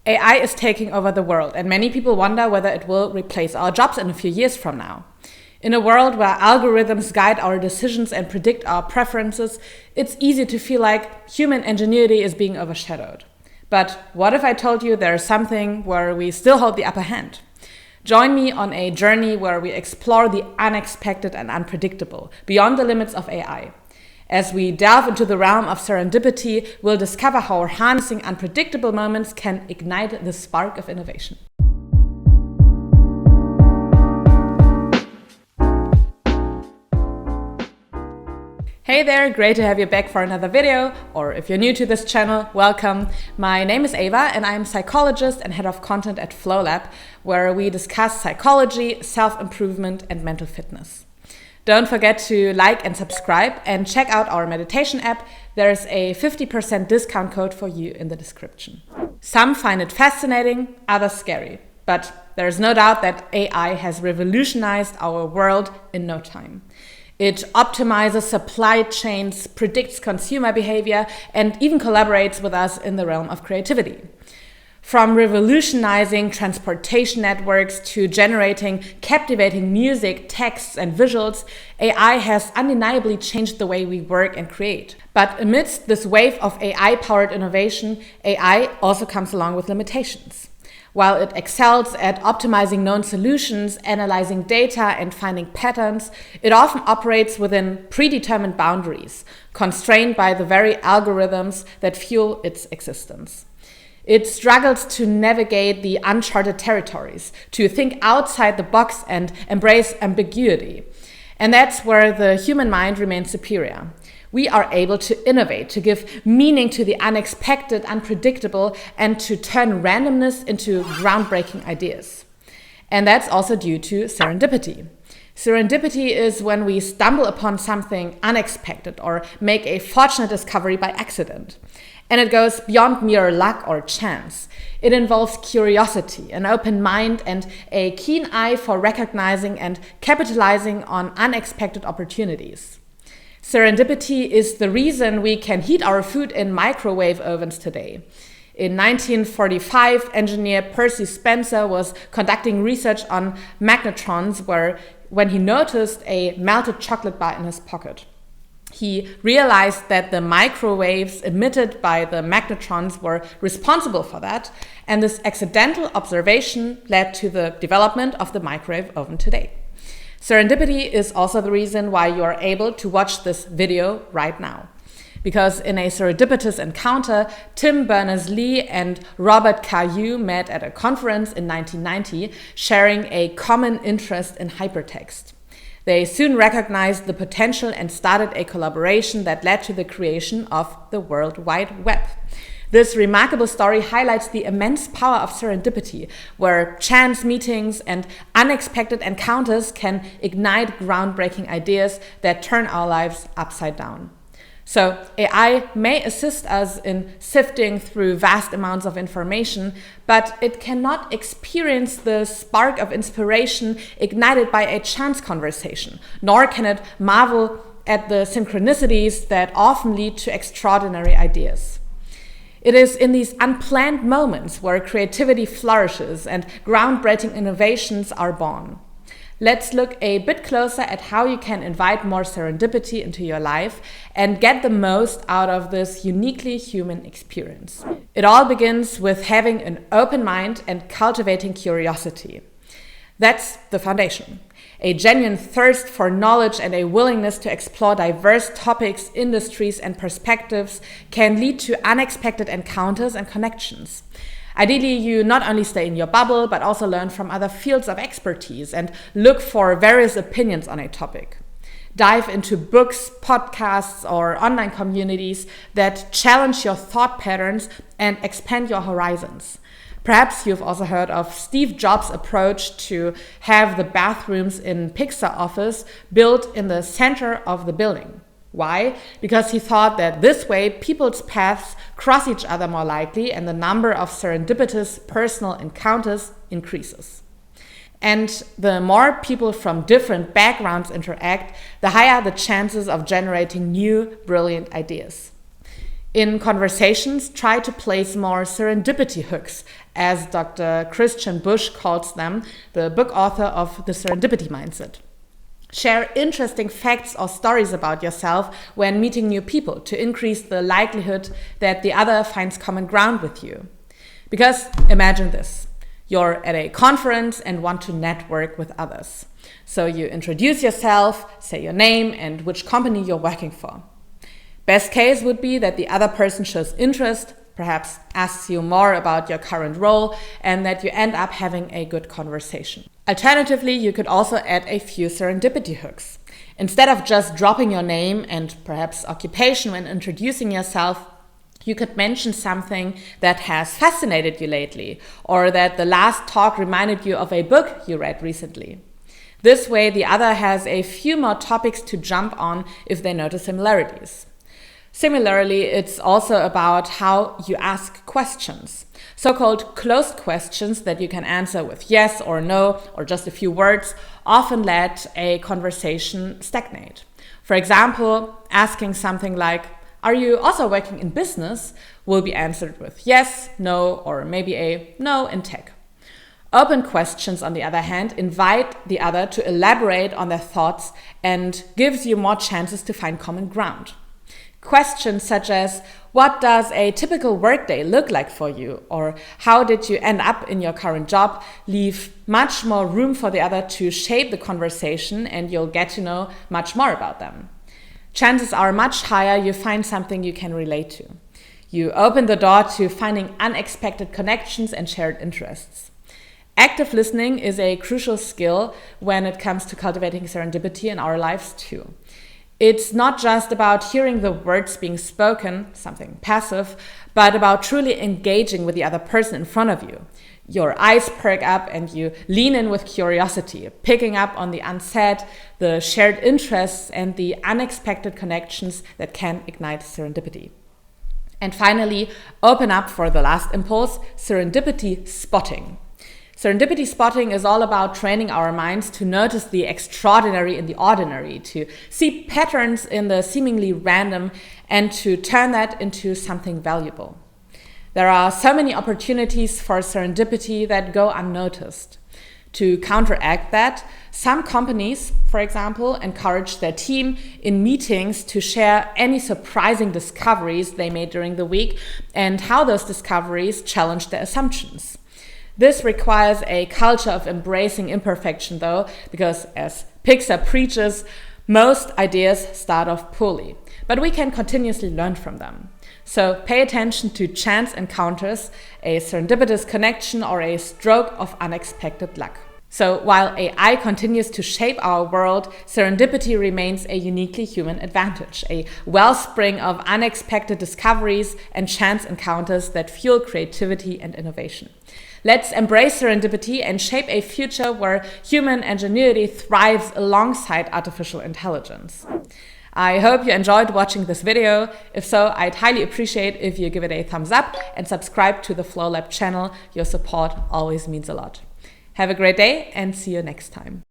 AI is taking over the world, and many people wonder whether it will replace our jobs in a few years from now. In a world where algorithms guide our decisions and predict our preferences, it's easy to feel like human ingenuity is being overshadowed. But what if I told you there is something where we still hold the upper hand? Join me on a journey where we explore the unexpected and unpredictable, beyond the limits of AI. As we delve into the realm of serendipity, we'll discover how harnessing unpredictable moments can ignite the spark of innovation. Hey there, great to have you back for another video, or if you're new to this channel, welcome. My name is Ava and I'm a psychologist and head of content at FlowLab, where we discuss psychology, self-improvement and mental fitness. Don't forget to like and subscribe and check out our meditation app. There's a 50% discount code for you in the description. Some find it fascinating, others scary, but there's no doubt that AI has revolutionized our world in no time. It optimizes supply chains, predicts consumer behavior, and even collaborates with us in the realm of creativity. From revolutionizing transportation networks to generating captivating music, texts, and visuals, AI has undeniably changed the way we work and create. But amidst this wave of AI-powered innovation, AI also comes along with limitations. While it excels at optimizing known solutions, analyzing data, and finding patterns, it often operates within predetermined boundaries, constrained by the very algorithms that fuel its existence. It struggles to navigate the uncharted territories, to think outside the box and embrace ambiguity. And that's where the human mind remains superior. We are able to innovate, to give meaning to the unexpected, unpredictable, and to turn randomness into groundbreaking ideas. And that's also due to serendipity. Serendipity is when we stumble upon something unexpected or make a fortunate discovery by accident. And it goes beyond mere luck or chance. It involves curiosity, an open mind, and a keen eye for recognizing and capitalizing on unexpected opportunities. Serendipity is the reason we can heat our food in microwave ovens today. In 1945, engineer Percy Spencer was conducting research on magnetrons when he noticed a melted chocolate bar in his pocket. He realized that the microwaves emitted by the magnetrons were responsible for that, and this accidental observation led to the development of the microwave oven today. Serendipity is also the reason why you are able to watch this video right now. Because in a serendipitous encounter, Tim Berners-Lee and Robert Cailliau met at a conference in 1990, sharing a common interest in hypertext. They soon recognized the potential and started a collaboration that led to the creation of the World Wide Web. This remarkable story highlights the immense power of serendipity, where chance meetings and unexpected encounters can ignite groundbreaking ideas that turn our lives upside down. So AI may assist us in sifting through vast amounts of information, but it cannot experience the spark of inspiration ignited by a chance conversation, nor can it marvel at the synchronicities that often lead to extraordinary ideas. It is in these unplanned moments where creativity flourishes and groundbreaking innovations are born. Let's look a bit closer at how you can invite more serendipity into your life and get the most out of this uniquely human experience. It all begins with having an open mind and cultivating curiosity. That's the foundation. A genuine thirst for knowledge and a willingness to explore diverse topics, industries, and perspectives can lead to unexpected encounters and connections. Ideally, you not only stay in your bubble, but also learn from other fields of expertise and look for various opinions on a topic. Dive into books, podcasts, or online communities that challenge your thought patterns and expand your horizons. Perhaps you've also heard of Steve Jobs' approach to have the bathrooms in Pixar office built in the center of the building. Why? Because he thought that this way people's paths cross each other more likely and the number of serendipitous personal encounters increases. And the more people from different backgrounds interact, the higher the chances of generating new, brilliant ideas. In conversations, try to place more serendipity hooks, as Dr. Christian Bush calls them, the book author of the Serendipity Mindset. Share interesting facts or stories about yourself when meeting new people to increase the likelihood that the other finds common ground with you. Because imagine this, you're at a conference and want to network with others. So you introduce yourself, say your name and which company you're working for. Best case would be that the other person shows interest, perhaps asks you more about your current role, and that you end up having a good conversation. Alternatively, you could also add a few serendipity hooks. Instead of just dropping your name and perhaps occupation when introducing yourself, you could mention something that has fascinated you lately, or that the last talk reminded you of a book you read recently. This way, the other has a few more topics to jump on if they notice similarities. Similarly, it's also about how you ask questions. So-called closed questions that you can answer with yes or no or just a few words often let a conversation stagnate. For example, asking something like, "Are you also working in business?" will be answered with yes, no, or maybe a no in tech. Open questions, on the other hand, invite the other to elaborate on their thoughts and gives you more chances to find common ground. Questions such as, what does a typical workday look like for you? Or how did you end up in your current job? Leave much more room for the other to shape the conversation, and you'll get to know much more about them. Chances are much higher you find something you can relate to. You open the door to finding unexpected connections and shared interests. Active listening is a crucial skill when it comes to cultivating serendipity in our lives too. It's not just about hearing the words being spoken, something passive, but about truly engaging with the other person in front of you. Your eyes perk up and you lean in with curiosity, picking up on the unsaid, the shared interests, and the unexpected connections that can ignite serendipity. And finally, open up for the last impulse, serendipity spotting. Serendipity spotting is all about training our minds to notice the extraordinary in the ordinary, to see patterns in the seemingly random, and to turn that into something valuable. There are so many opportunities for serendipity that go unnoticed. To counteract that, some companies, for example, encourage their team in meetings to share any surprising discoveries they made during the week and how those discoveries challenge their assumptions. This requires a culture of embracing imperfection though, because as Pixar preaches, most ideas start off poorly, but we can continuously learn from them. So pay attention to chance encounters, a serendipitous connection, or a stroke of unexpected luck. So while AI continues to shape our world, serendipity remains a uniquely human advantage, a wellspring of unexpected discoveries and chance encounters that fuel creativity and innovation. Let's embrace serendipity and shape a future where human ingenuity thrives alongside artificial intelligence. I hope you enjoyed watching this video. If so, I'd highly appreciate if you give it a thumbs up and subscribe to the Flow Lab channel. Your support always means a lot. Have a great day and see you next time.